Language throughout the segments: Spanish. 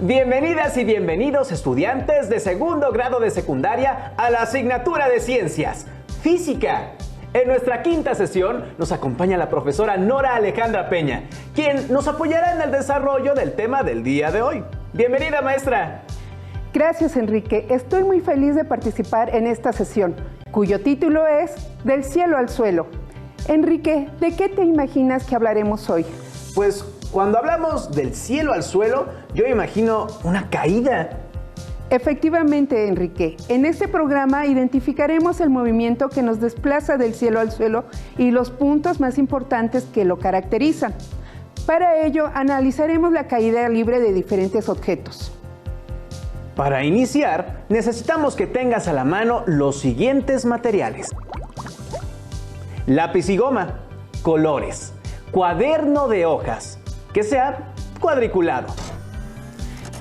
Bienvenidas y bienvenidos estudiantes de segundo grado de secundaria a la asignatura de Ciencias, Física. En nuestra quinta sesión nos acompaña la profesora Nora Alejandra Peña, quien nos apoyará en el desarrollo del tema del día de hoy. Bienvenida, maestra. Gracias, Enrique. Estoy muy feliz de participar en esta sesión, cuyo título es Del cielo al suelo. Enrique, ¿de qué te imaginas que hablaremos hoy? Pues cuando hablamos del cielo al suelo, yo imagino una caída. Efectivamente, Enrique. En este programa identificaremos el movimiento que nos desplaza del cielo al suelo y los puntos más importantes que lo caracterizan. Para ello, analizaremos la caída libre de diferentes objetos. Para iniciar, necesitamos que tengas a la mano los siguientes materiales: lápiz y goma, colores, cuaderno de hojas, que sea cuadriculado.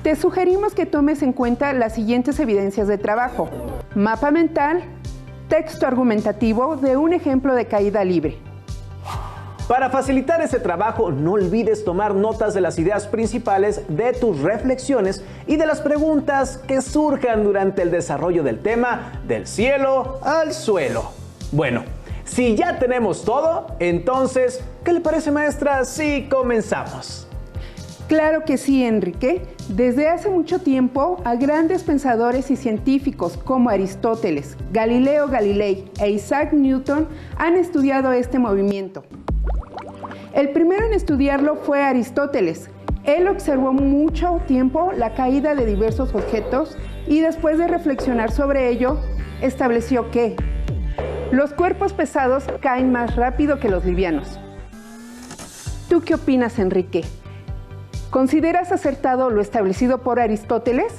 Te sugerimos que tomes en cuenta las siguientes evidencias de trabajo: mapa mental, texto argumentativo de un ejemplo de caída libre. Para facilitar ese trabajo, no olvides tomar notas de las ideas principales de tus reflexiones y de las preguntas que surjan durante el desarrollo del tema del cielo al suelo. Bueno, si ya tenemos todo, entonces, ¿qué le parece, maestra, si comenzamos? Claro que sí, Enrique. Desde hace mucho tiempo, a grandes pensadores y científicos como Aristóteles, Galileo Galilei e Isaac Newton han estudiado este movimiento. El primero en estudiarlo fue Aristóteles. Él observó mucho tiempo la caída de diversos objetos y después de reflexionar sobre ello, estableció que los cuerpos pesados caen más rápido que los livianos. ¿Tú qué opinas, Enrique? ¿Consideras acertado lo establecido por Aristóteles?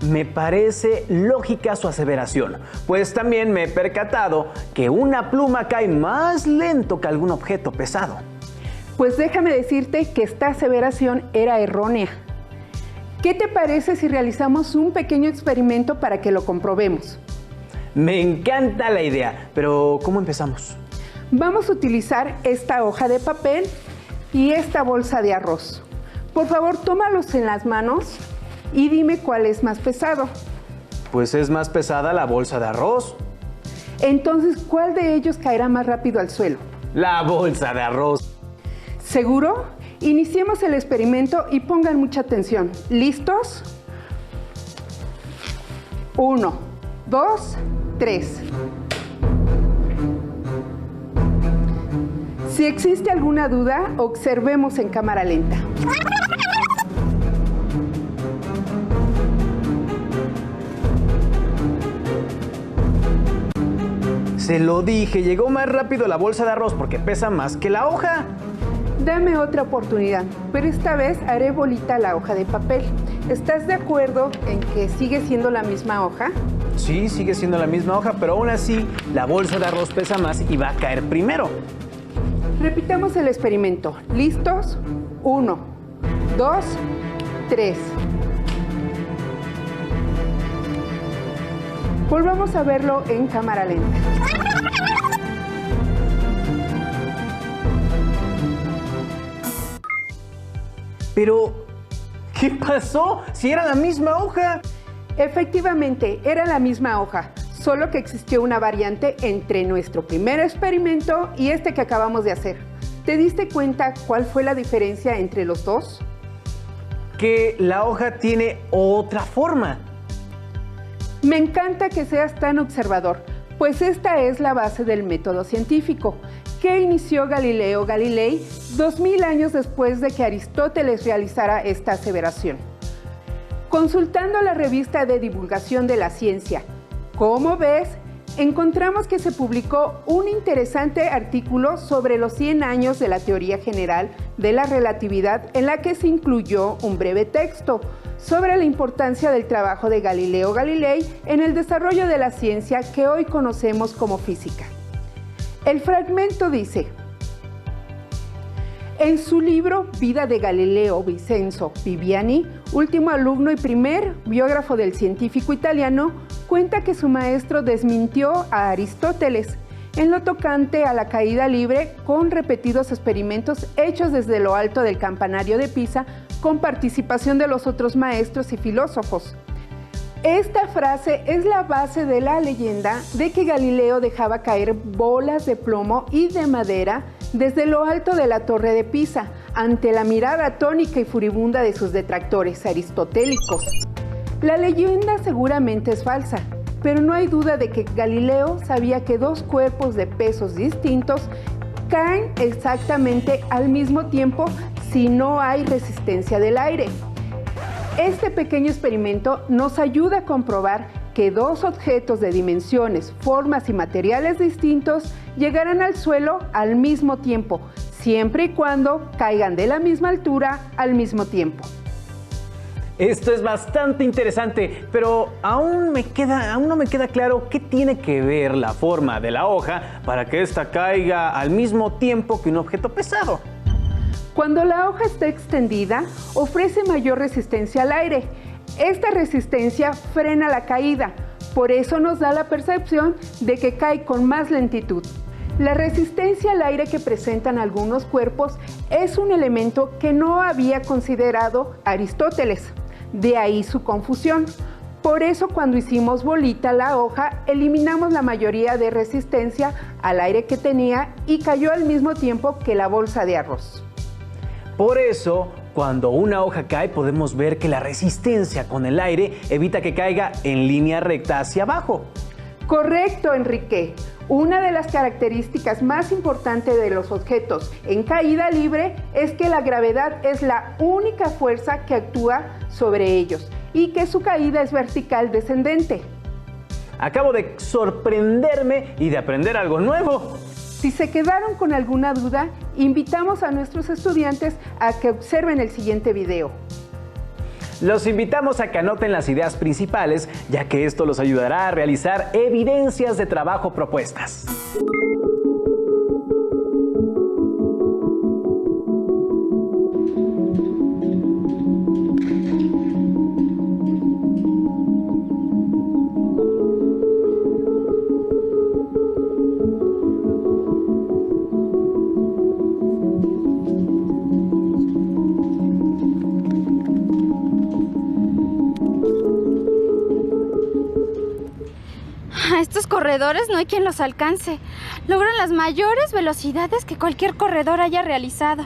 Me parece lógica su aseveración, pues también me he percatado que una pluma cae más lento que algún objeto pesado. Pues déjame decirte que esta aseveración era errónea. ¿Qué te parece si realizamos un pequeño experimento para que lo comprobemos? Me encanta la idea, pero ¿cómo empezamos? Vamos a utilizar esta hoja de papel y esta bolsa de arroz. Por favor, tómalos en las manos y dime cuál es más pesado. Pues es más pesada la bolsa de arroz. Entonces, ¿cuál de ellos caerá más rápido al suelo? La bolsa de arroz. ¿Seguro? Iniciemos el experimento y pongan mucha atención. ¿Listos? 1, 2, 3. Si existe alguna duda, observemos en cámara lenta. Se lo dije, llegó más rápido la bolsa de arroz porque pesa más que la hoja. Dame otra oportunidad, pero esta vez haré bolita la hoja de papel. ¿Estás de acuerdo en que sigue siendo la misma hoja? Sí, sigue siendo la misma hoja, pero aún así la bolsa de arroz pesa más y va a caer primero. Repitamos el experimento. ¿Listos? 1, 2, 3. Volvamos a verlo en cámara lenta. Pero, ¿qué pasó? Si era la misma hoja. Efectivamente, era la misma hoja, solo que existió una variante entre nuestro primer experimento y este que acabamos de hacer. ¿Te diste cuenta cuál fue la diferencia entre los dos? Que la hoja tiene otra forma. Me encanta que seas tan observador, pues esta es la base del método científico, que inició Galileo Galilei 2000 años después de que Aristóteles realizara esta aseveración. Consultando la revista de divulgación de la ciencia, ¿Cómo ves? Encontramos que se publicó un interesante artículo sobre los 100 años de la teoría general de la relatividad, en la que se incluyó un breve texto sobre la importancia del trabajo de Galileo Galilei en el desarrollo de la ciencia que hoy conocemos como física. El fragmento dice: en su libro Vida de Galileo, Vincenzo Viviani, último alumno y primer biógrafo del científico italiano, cuenta que su maestro desmintió a Aristóteles en lo tocante a la caída libre con repetidos experimentos hechos desde lo alto del campanario de Pisa con participación de los otros maestros y filósofos. Esta frase es la base de la leyenda de que Galileo dejaba caer bolas de plomo y de madera desde lo alto de la Torre de Pisa, ante la mirada atónica y furibunda de sus detractores aristotélicos. La leyenda seguramente es falsa, pero no hay duda de que Galileo sabía que dos cuerpos de pesos distintos caen exactamente al mismo tiempo si no hay resistencia del aire. Este pequeño experimento nos ayuda a comprobar que dos objetos de dimensiones, formas y materiales distintos llegarán al suelo al mismo tiempo, siempre y cuando caigan de la misma altura al mismo tiempo. Esto es bastante interesante, pero aún no me queda claro qué tiene que ver la forma de la hoja para que ésta caiga al mismo tiempo que un objeto pesado. Cuando la hoja está extendida, ofrece mayor resistencia al aire. Esta resistencia frena la caída, por eso nos da la percepción de que cae con más lentitud. La resistencia al aire que presentan algunos cuerpos es un elemento que no había considerado Aristóteles, de ahí su confusión. Por eso cuando hicimos bolita la hoja, eliminamos la mayoría de resistencia al aire que tenía y cayó al mismo tiempo que la bolsa de arroz. Por eso, cuando una hoja cae, podemos ver que la resistencia con el aire evita que caiga en línea recta hacia abajo. Correcto, Enrique. Una de las características más importantes de los objetos en caída libre es que la gravedad es la única fuerza que actúa sobre ellos y que su caída es vertical descendente. Acabo de sorprenderme y de aprender algo nuevo. Si se quedaron con alguna duda, invitamos a nuestros estudiantes a que observen el siguiente video. Los invitamos a que anoten las ideas principales, ya que esto los ayudará a realizar evidencias de trabajo propuestas. Estos corredores no hay quien los alcance. Logran las mayores velocidades que cualquier corredor haya realizado.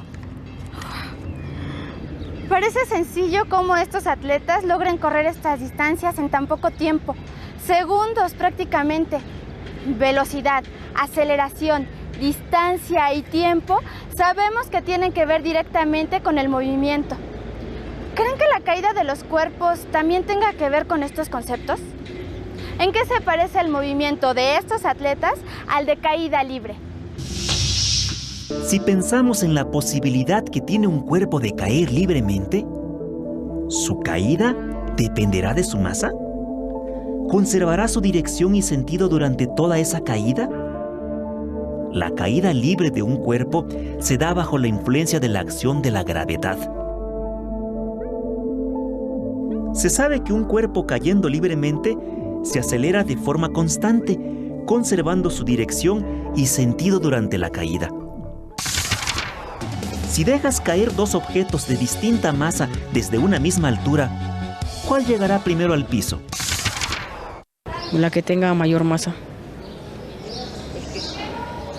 Parece sencillo cómo estos atletas logran correr estas distancias en tan poco tiempo. Segundos prácticamente. Velocidad, aceleración, distancia y tiempo sabemos que tienen que ver directamente con el movimiento. ¿Creen que la caída de los cuerpos también tenga que ver con estos conceptos? ¿En qué se parece el movimiento de estos atletas al de caída libre? Si pensamos en la posibilidad que tiene un cuerpo de caer libremente, ¿su caída dependerá de su masa? ¿Conservará su dirección y sentido durante toda esa caída? La caída libre de un cuerpo se da bajo la influencia de la acción de la gravedad. Se sabe que un cuerpo cayendo libremente se acelera de forma constante, conservando su dirección y sentido durante la caída. Si dejas caer dos objetos de distinta masa desde una misma altura, ¿cuál llegará primero al piso? La que tenga mayor masa.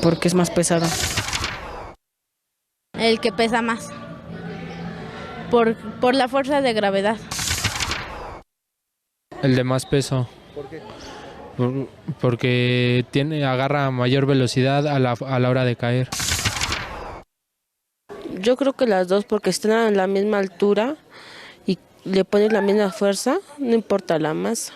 Porque es más pesada. El que pesa más. Por la fuerza de gravedad. El de más peso. ¿Por qué? Porque agarra mayor velocidad a la hora de caer. Yo creo que las dos, porque están a la misma altura y le pones la misma fuerza, no importa la masa.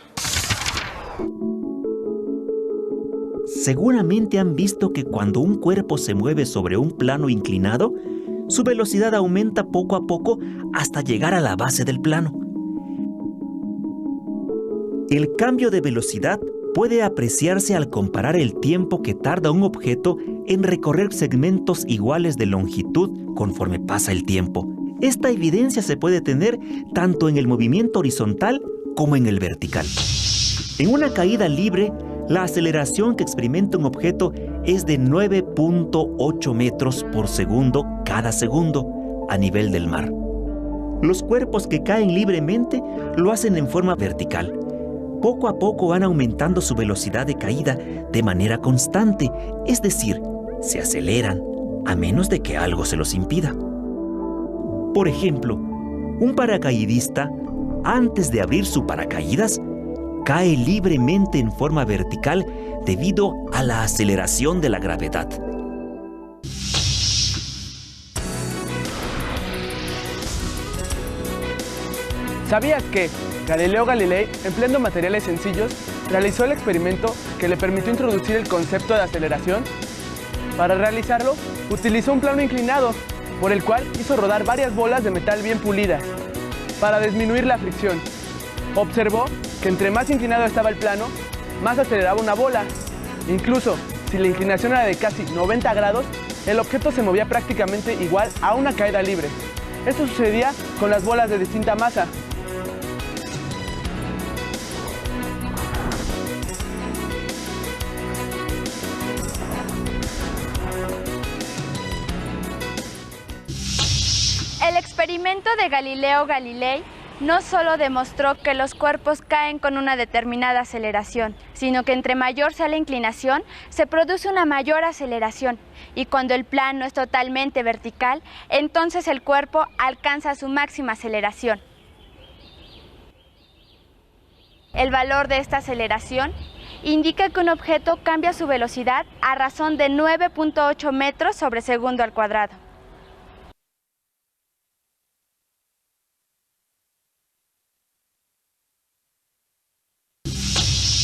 Seguramente han visto que cuando un cuerpo se mueve sobre un plano inclinado, su velocidad aumenta poco a poco hasta llegar a la base del plano. El cambio de velocidad puede apreciarse al comparar el tiempo que tarda un objeto en recorrer segmentos iguales de longitud conforme pasa el tiempo. Esta evidencia se puede tener tanto en el movimiento horizontal como en el vertical. En una caída libre, la aceleración que experimenta un objeto es de 9.8 metros por segundo cada segundo a nivel del mar. Los cuerpos que caen libremente lo hacen en forma vertical. Poco a poco van aumentando su velocidad de caída de manera constante, es decir, se aceleran, a menos de que algo se los impida. Por ejemplo, un paracaidista, antes de abrir su paracaídas, cae libremente en forma vertical debido a la aceleración de la gravedad. ¿Sabías que Galileo Galilei, empleando materiales sencillos, realizó el experimento que le permitió introducir el concepto de aceleración? Para realizarlo, utilizó un plano inclinado, por el cual hizo rodar varias bolas de metal bien pulidas, para disminuir la fricción. Observó que entre más inclinado estaba el plano, más aceleraba una bola. Incluso, si la inclinación era de casi 90 grados, el objeto se movía prácticamente igual a una caída libre. Esto sucedía con las bolas de distinta masa. El experimento de Galileo Galilei no solo demostró que los cuerpos caen con una determinada aceleración, sino que entre mayor sea la inclinación, se produce una mayor aceleración. Y cuando el plano es totalmente vertical, entonces el cuerpo alcanza su máxima aceleración. El valor de esta aceleración indica que un objeto cambia su velocidad a razón de 9.8 metros sobre segundo al cuadrado.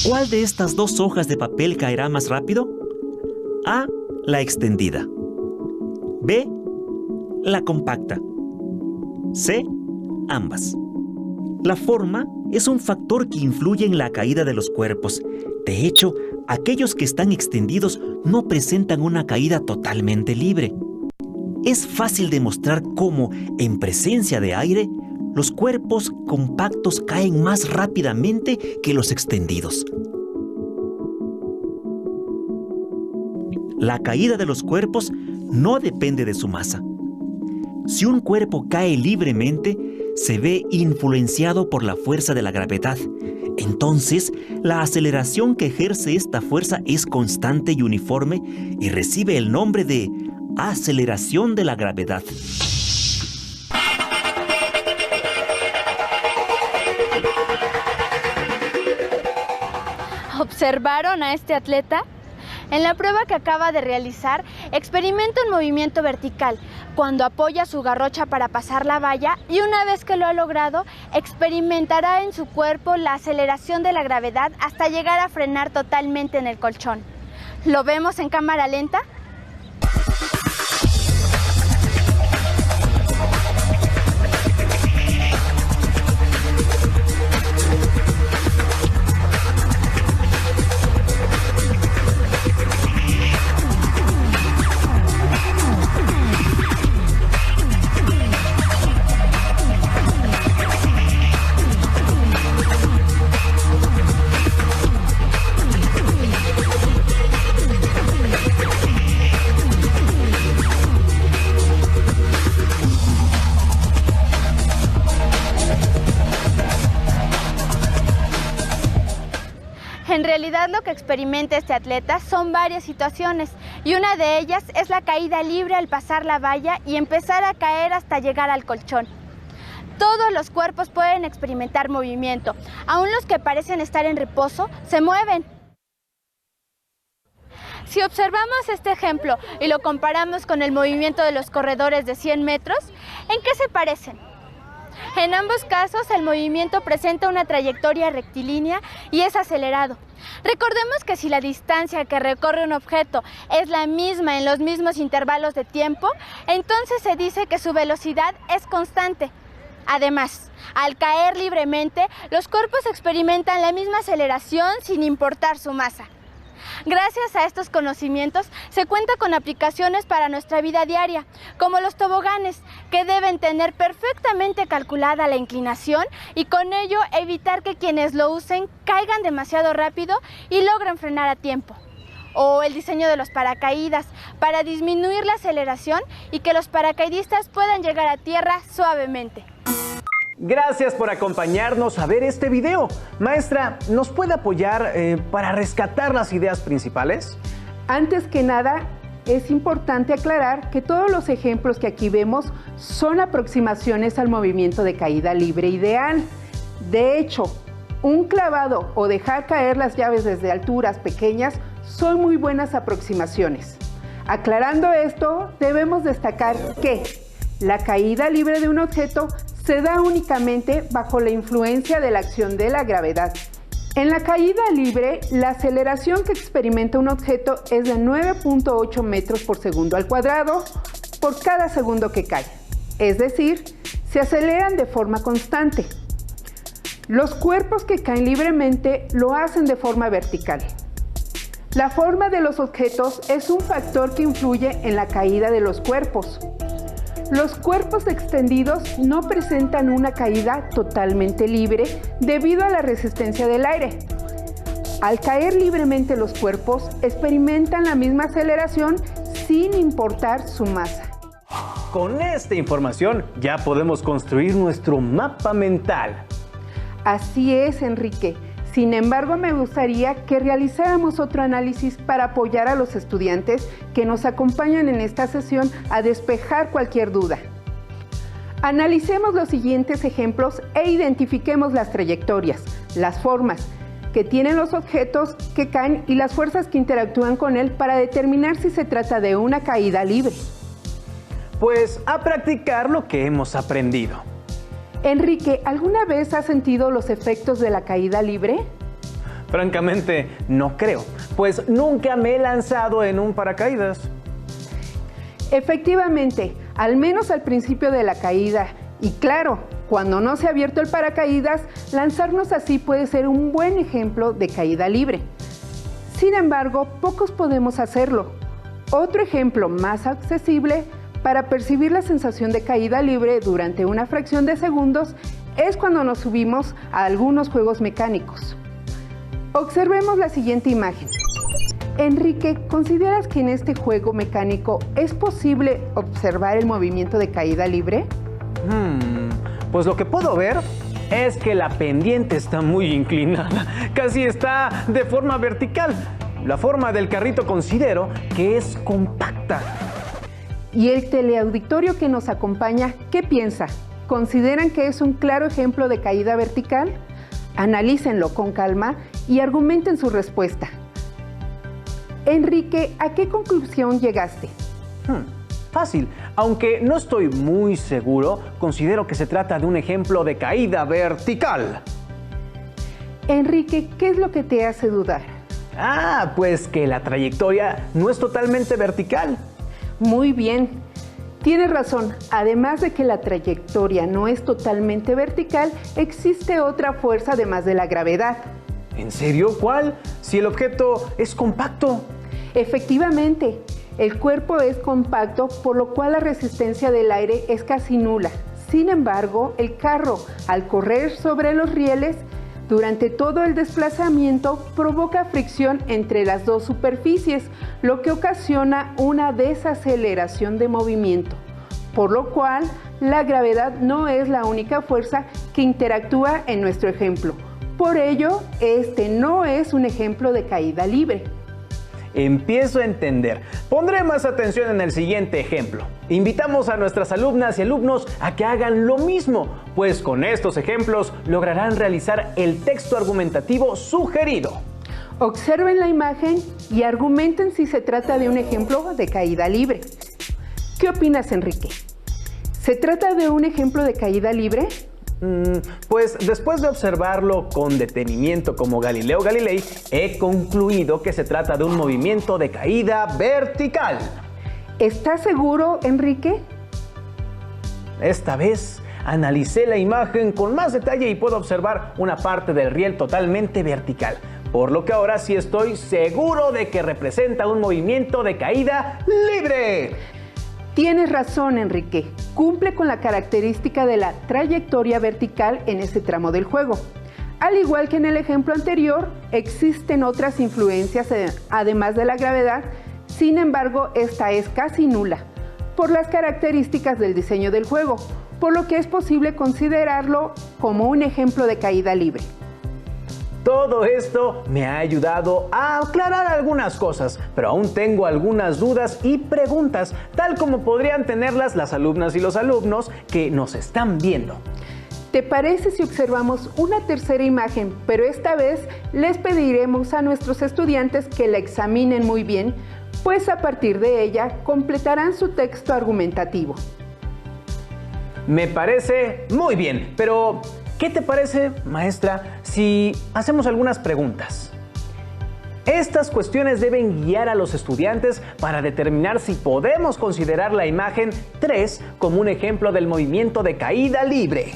¿Cuál de estas dos hojas de papel caerá más rápido? A, la extendida. B, la compacta. C, ambas. La forma es un factor que influye en la caída de los cuerpos. De hecho, aquellos que están extendidos no presentan una caída totalmente libre. Es fácil demostrar cómo, en presencia de aire, los cuerpos compactos caen más rápidamente que los extendidos. La caída de los cuerpos no depende de su masa. Si un cuerpo cae libremente, se ve influenciado por la fuerza de la gravedad. Entonces, la aceleración que ejerce esta fuerza es constante y uniforme y recibe el nombre de aceleración de la gravedad. ¿Observaron a este atleta? En la prueba que acaba de realizar, experimenta un movimiento vertical cuando apoya su garrocha para pasar la valla y una vez que lo ha logrado, experimentará en su cuerpo la aceleración de la gravedad hasta llegar a frenar totalmente en el colchón. ¿Lo vemos en cámara lenta? En realidad lo que experimenta este atleta son varias situaciones y una de ellas es la caída libre al pasar la valla y empezar a caer hasta llegar al colchón. Todos los cuerpos pueden experimentar movimiento, aun los que parecen estar en reposo se mueven. Si observamos este ejemplo y lo comparamos con el movimiento de los corredores de 100 metros, ¿en qué se parecen? En ambos casos, el movimiento presenta una trayectoria rectilínea y es acelerado. Recordemos que si la distancia que recorre un objeto es la misma en los mismos intervalos de tiempo, entonces se dice que su velocidad es constante. Además, al caer libremente, los cuerpos experimentan la misma aceleración sin importar su masa. Gracias a estos conocimientos se cuenta con aplicaciones para nuestra vida diaria, como los toboganes, que deben tener perfectamente calculada la inclinación y con ello evitar que quienes lo usen caigan demasiado rápido y logren frenar a tiempo. O el diseño de los paracaídas, para disminuir la aceleración y que los paracaidistas puedan llegar a tierra suavemente. Gracias por acompañarnos a ver este video. Maestra, ¿nos puede apoyar para rescatar las ideas principales? Antes que nada, es importante aclarar que todos los ejemplos que aquí vemos son aproximaciones al movimiento de caída libre ideal. De hecho, un clavado o dejar caer las llaves desde alturas pequeñas son muy buenas aproximaciones. Aclarando esto, debemos destacar que la caída libre de un objeto se da únicamente bajo la influencia de la acción de la gravedad. En la caída libre, la aceleración que experimenta un objeto es de 9.8 metros por segundo al cuadrado por cada segundo que cae. Es decir, se aceleran de forma constante. Los cuerpos que caen libremente lo hacen de forma vertical. La forma de los objetos es un factor que influye en la caída de los cuerpos. Los cuerpos extendidos no presentan una caída totalmente libre debido a la resistencia del aire. Al caer libremente los cuerpos, experimentan la misma aceleración sin importar su masa. Con esta información ya podemos construir nuestro mapa mental. Así es, Enrique. Sin embargo, me gustaría que realizáramos otro análisis para apoyar a los estudiantes que nos acompañan en esta sesión a despejar cualquier duda. Analicemos los siguientes ejemplos e identifiquemos las trayectorias, las formas que tienen los objetos que caen y las fuerzas que interactúan con él para determinar si se trata de una caída libre. Pues a practicar lo que hemos aprendido. Enrique, ¿alguna vez has sentido los efectos de la caída libre? Francamente, no creo, pues nunca me he lanzado en un paracaídas. Efectivamente, al menos al principio de la caída, y claro, cuando no se ha abierto el paracaídas, lanzarnos así puede ser un buen ejemplo de caída libre. Sin embargo, pocos podemos hacerlo. Otro ejemplo más accesible para percibir la sensación de caída libre durante una fracción de segundos es cuando nos subimos a algunos juegos mecánicos. Observemos la siguiente imagen. Enrique, ¿consideras que en este juego mecánico es posible observar el movimiento de caída libre? Pues lo que puedo ver es que la pendiente está muy inclinada, casi está de forma vertical. La forma del carrito considero que es compacta. ¿Y el teleauditorio que nos acompaña, qué piensa? ¿Consideran que es un claro ejemplo de caída vertical? Analícenlo con calma y argumenten su respuesta. Enrique, ¿a qué conclusión llegaste? Fácil, aunque no estoy muy seguro, considero que se trata de un ejemplo de caída vertical. Enrique, ¿qué es lo que te hace dudar? Pues que la trayectoria no es totalmente vertical. Muy bien, tienes razón. Además de que la trayectoria no es totalmente vertical, existe otra fuerza además de la gravedad. ¿En serio? ¿Cuál? Si el objeto es compacto. Efectivamente, el cuerpo es compacto, por lo cual la resistencia del aire es casi nula. Sin embargo, el carro, al correr sobre los rieles, durante todo el desplazamiento provoca fricción entre las dos superficies, lo que ocasiona una desaceleración de movimiento, por lo cual la gravedad no es la única fuerza que interactúa en nuestro ejemplo. Por ello, este no es un ejemplo de caída libre. Empiezo a entender. Pondré más atención en el siguiente ejemplo. Invitamos a nuestras alumnas y alumnos a que hagan lo mismo, pues con estos ejemplos lograrán realizar el texto argumentativo sugerido. Observen la imagen y argumenten si se trata de un ejemplo de caída libre. ¿Qué opinas, Enrique? ¿Se trata de un ejemplo de caída libre? Pues después de observarlo con detenimiento como Galileo Galilei, he concluido que se trata de un movimiento de caída vertical. ¿Estás seguro, Enrique? Esta vez analicé la imagen con más detalle y puedo observar una parte del riel totalmente vertical, por lo que ahora sí estoy seguro de que representa un movimiento de caída libre. Tienes razón, Enrique. Cumple con la característica de la trayectoria vertical en este tramo del juego. Al igual que en el ejemplo anterior, existen otras influencias además de la gravedad, sin embargo, esta es casi nula, por las características del diseño del juego. por lo que es posible considerarlo como un ejemplo de caída libre. Todo esto me ha ayudado a aclarar algunas cosas, pero aún tengo algunas dudas y preguntas, tal como podrían tenerlas las alumnas y los alumnos que nos están viendo. ¿Te parece si observamos una tercera imagen, pero esta vez les pediremos a nuestros estudiantes que la examinen muy bien, pues a partir de ella completarán su texto argumentativo? Me parece muy bien, pero ¿qué te parece, maestra, si hacemos algunas preguntas? Estas cuestiones deben guiar a los estudiantes para determinar si podemos considerar la imagen 3 como un ejemplo del movimiento de caída libre.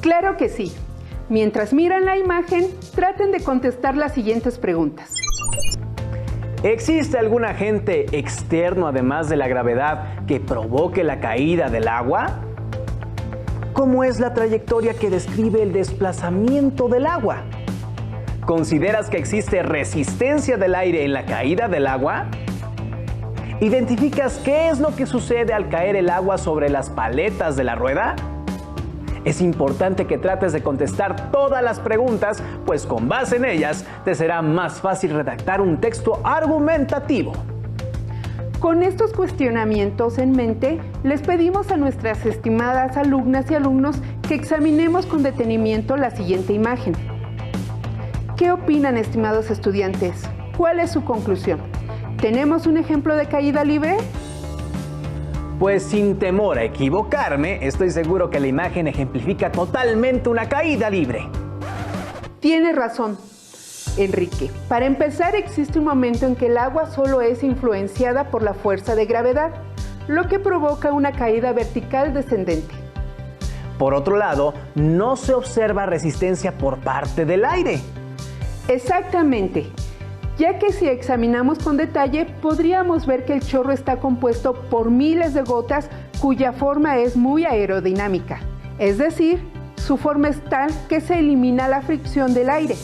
Claro que sí. Mientras miran la imagen, traten de contestar las siguientes preguntas. ¿Existe algún agente externo además de la gravedad que provoque la caída del agua? ¿Cómo es la trayectoria que describe el desplazamiento del agua? ¿Consideras que existe resistencia del aire en la caída del agua? ¿Identificas qué es lo que sucede al caer el agua sobre las paletas de la rueda? Es importante que trates de contestar todas las preguntas, pues con base en ellas te será más fácil redactar un texto argumentativo. Con estos cuestionamientos en mente, les pedimos a nuestras estimadas alumnas y alumnos que examinemos con detenimiento la siguiente imagen. ¿Qué opinan, estimados estudiantes? ¿Cuál es su conclusión? ¿Tenemos un ejemplo de caída libre? Pues sin temor a equivocarme, estoy seguro que la imagen ejemplifica totalmente una caída libre. Tienes razón, Enrique. Para empezar, existe un momento en que el agua solo es influenciada por la fuerza de gravedad, lo que provoca una caída vertical descendente. Por otro lado, no se observa resistencia por parte del aire. Exactamente. Ya que si examinamos con detalle, podríamos ver que el chorro está compuesto por miles de gotas cuya forma es muy aerodinámica. Es decir, su forma es tal que se elimina la fricción del aire.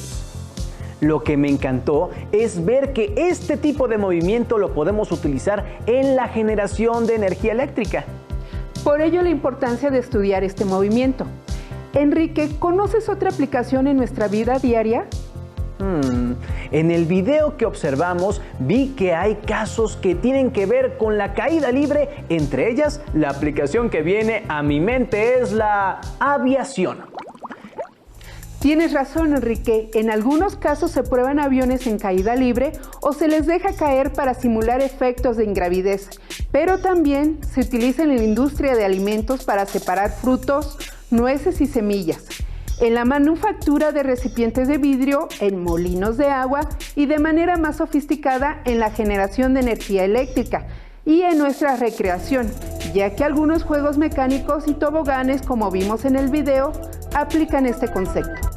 Lo que me encantó es ver que este tipo de movimiento lo podemos utilizar en la generación de energía eléctrica. Por ello la importancia de estudiar este movimiento. Enrique, ¿conoces otra aplicación en nuestra vida diaria? En el video que observamos vi que hay casos que tienen que ver con la caída libre, entre ellas la aplicación que viene a mi mente es la aviación. Tienes razón, Enrique. En algunos casos se prueban aviones en caída libre o se les deja caer para simular efectos de ingravidez, pero también se utiliza en la industria de alimentos para separar frutos, nueces y semillas, en la manufactura de recipientes de vidrio, en molinos de agua y de manera más sofisticada en la generación de energía eléctrica y en nuestra recreación, ya que algunos juegos mecánicos y toboganes, como vimos en el video, aplican este concepto.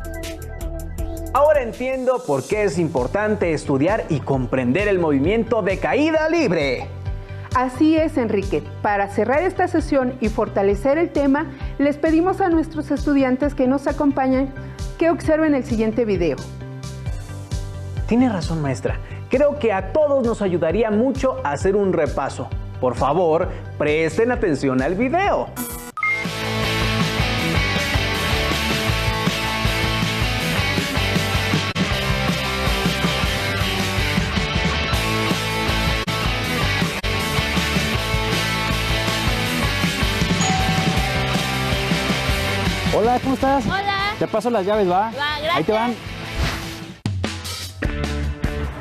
Ahora entiendo por qué es importante estudiar y comprender el movimiento de caída libre. Así es, Enrique. Para cerrar esta sesión y fortalecer el tema, les pedimos a nuestros estudiantes que nos acompañen que observen el siguiente video. Tiene razón, maestra. Creo que a todos nos ayudaría mucho a hacer un repaso. Por favor, presten atención al video. Hola, ¿cómo estás? Hola. Te paso las llaves, ¿va? Va, gracias. Ahí te van.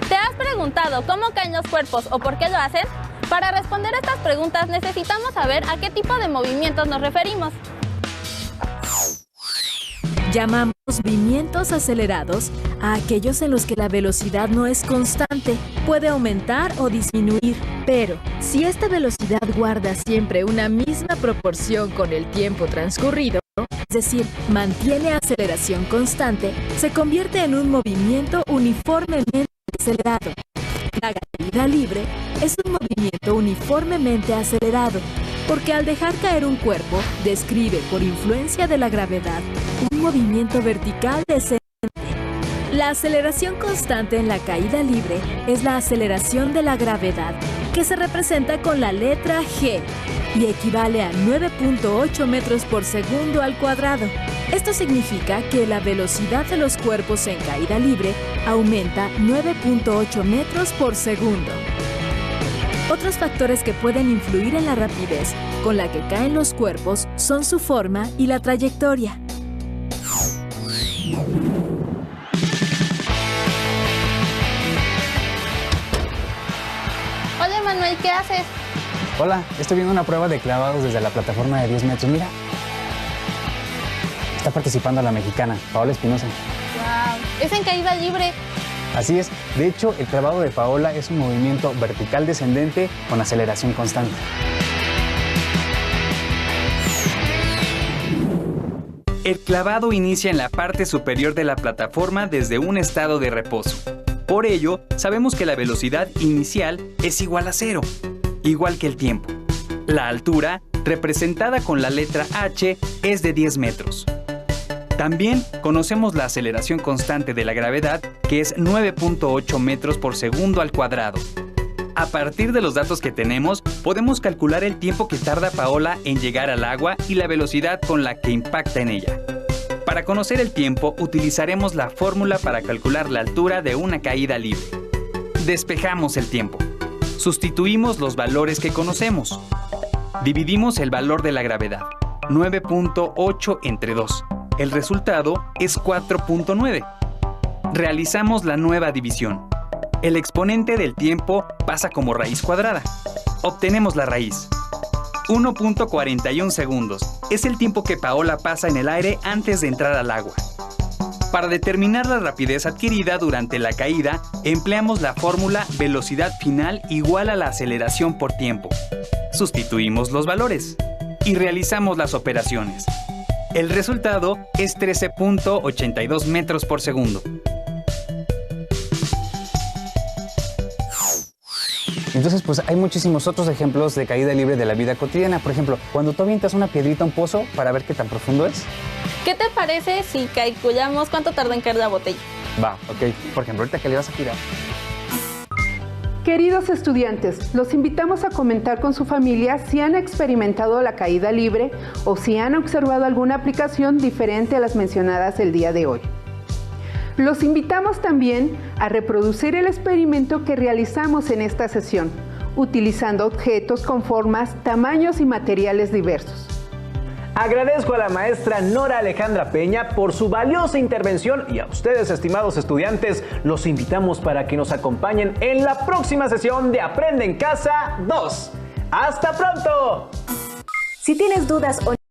¿Te has preguntado cómo caen los cuerpos o por qué lo hacen? Para responder estas preguntas necesitamos saber a qué tipo de movimientos nos referimos. Llamamos movimientos acelerados a aquellos en los que la velocidad no es constante, puede aumentar o disminuir, pero si esta velocidad guarda siempre una misma proporción con el tiempo transcurrido, es decir, mantiene aceleración constante, se convierte en un movimiento uniformemente acelerado. La caída libre es un movimiento uniformemente acelerado, porque al dejar caer un cuerpo, describe por influencia de la gravedad un movimiento vertical descendente. La aceleración constante en la caída libre es la aceleración de la gravedad, que se representa con la letra G y equivale a 9.8 metros por segundo al cuadrado. Esto significa que la velocidad de los cuerpos en caída libre aumenta 9.8 metros por segundo. Otros factores que pueden influir en la rapidez con la que caen los cuerpos son su forma y la trayectoria. Oye, Manuel, ¿qué haces? Hola, estoy viendo una prueba de clavados desde la plataforma de 10 metros. Mira, está participando la mexicana, Paola Espinosa. ¡Wow! Es en caída libre. Así es. De hecho, el clavado de Paola es un movimiento vertical descendente con aceleración constante. El clavado inicia en la parte superior de la plataforma desde un estado de reposo. Por ello, sabemos que la velocidad inicial es igual a 0, igual que el tiempo. La altura, representada con la letra H, es de 10 metros. También conocemos la aceleración constante de la gravedad, que es 9.8 metros por segundo al cuadrado. A partir de los datos que tenemos, podemos calcular el tiempo que tarda Paola en llegar al agua y la velocidad con la que impacta en ella. Para conocer el tiempo, utilizaremos la fórmula para calcular la altura de una caída libre. Despejamos el tiempo. Sustituimos los valores que conocemos. Dividimos el valor de la gravedad, 9.8 entre 2. El resultado es 4.9. Realizamos la nueva división. El exponente del tiempo pasa como raíz cuadrada. Obtenemos la raíz. 1.41 segundos. Es el tiempo que Paola pasa en el aire antes de entrar al agua. Para determinar la rapidez adquirida durante la caída, empleamos la fórmula velocidad final igual a la aceleración por tiempo. Sustituimos los valores y realizamos las operaciones. El resultado es 13.82 metros por segundo. Entonces, pues hay muchísimos otros ejemplos de caída libre de la vida cotidiana. Por ejemplo, cuando tú avientas una piedrita a un pozo para ver qué tan profundo es. ¿Qué te parece si calculamos cuánto tarda en caer la botella? Va, ok. Por ejemplo, ahorita que le vas a tirar. Queridos estudiantes, los invitamos a comentar con su familia si han experimentado la caída libre o si han observado alguna aplicación diferente a las mencionadas el día de hoy. Los invitamos también a reproducir el experimento que realizamos en esta sesión, utilizando objetos con formas, tamaños y materiales diversos. Agradezco a la maestra Nora Alejandra Peña por su valiosa intervención y a ustedes, estimados estudiantes, los invitamos para que nos acompañen en la próxima sesión de Aprende en Casa 2. ¡Hasta pronto! Si tienes dudas o